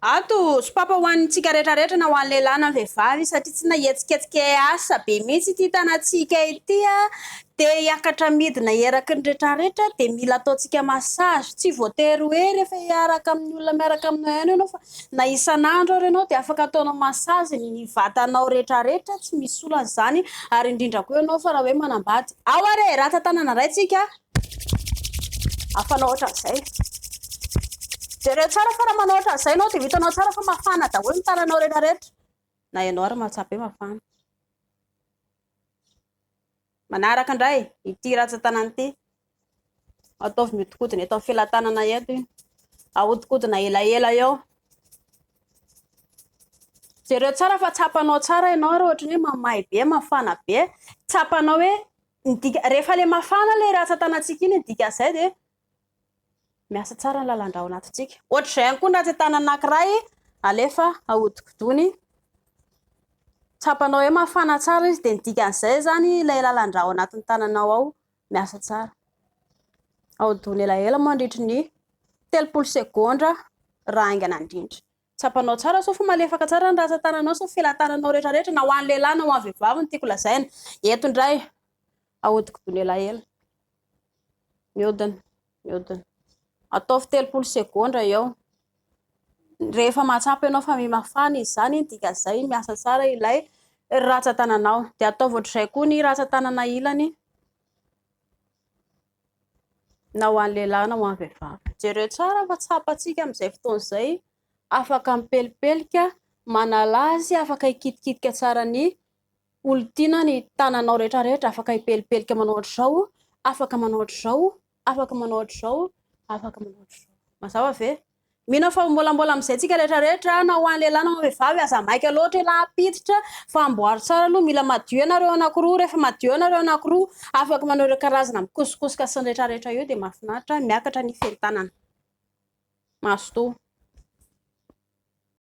ato sopapa ho antsika rehetrarehetra na ho an'ny lehilahy na vehivavy satria tsy nahetsiketsiky asa be mihitsy ity tanantsika ity dia hiakatra midina eraky ny rehetrarehetra dia mila ataontsika masazy tsy voatery hoe rehefa hiaraka amin'ny olona miaraka aminao ihany ianao fa na isan'andro ary ianao dia afaka ataonao masazy ny vatanao rehetrarehetra tsy misy olana izany ary indrindra koa ianao fa raha hoe manambady ao are rantsan-tanana iray tsika afanao ohatran'izay jereo tsara fa raha manao ohatran'izay ianao dia vitanao tsara fa mafana daholo ny tananao rehetrarehetra na ianao ary mahatsapa hoe mafana manaraka indray ity rantsan-tanana ity ataovy miodikodina eto amin'ny felan-tanana eto ahodikodina elaela eo jereo tsara fa tsapanao tsara ianao raha ohatra ny hoe mamay be mafana be tsapanao hoe rehefa le mafana le rantsan-tanantsika iny dika izay dia miasa tsara ny lalan-drà ao anatintsika ohatr'izay ihany koa ny rantsan-tanana anankiray alefa ahodikodony tsapanao hoe mafana tsara izy dia ny dikan'izay zany ilay lalan-drà ao anatin'ny tananao ao miasa tsara ahodiny elaela mandritry ny 30 sekondra raha aingana indrindra tsapanao tsara so fa malefaka tsara ny rantsan-tananao so felan-tananao rehetrarehetra na ho an'ny lehilahy na ho an'ny vehivavy ny tiako lazaina eto indray ahodikodiny elaela mihodina ataovy 30 sekondra eo rehefa mahatsapa ianao fa mimafana izy zany dika izay miasa tsara ilay rantsan-tananao dia ataovy ohatr'izay koa ny rantsan-tanana ilany na ho an'ny lehilahy na ho an'ny vehivavy jereo tsara fa tsapantsika amin'izay fotoana izay afaka mipelipelika manala azy afaka hikitikitika tsara ny olon-tiana ny tananao rehetrarehetra afaka hipelipelika manao ohatr'izao afaka manao ohatr'izao afaka manao ohatr'izao afaka manao ohatr'izao mazava ve mino fa mbolambola amin'izay tsika rehetrarehetra na ho an'ny lehilahy na ho an'ny vehivavy aza maika loatra lahampititra fa amboary tsara aloha mila madio ianareo anankiroa rehefa madio ianareo anankiroa afaka manao ireo karazana mikosikosoka sy ny rehetrarehetra eo dia mahafinaritra miakatra ny fehin-tanana mahazo toa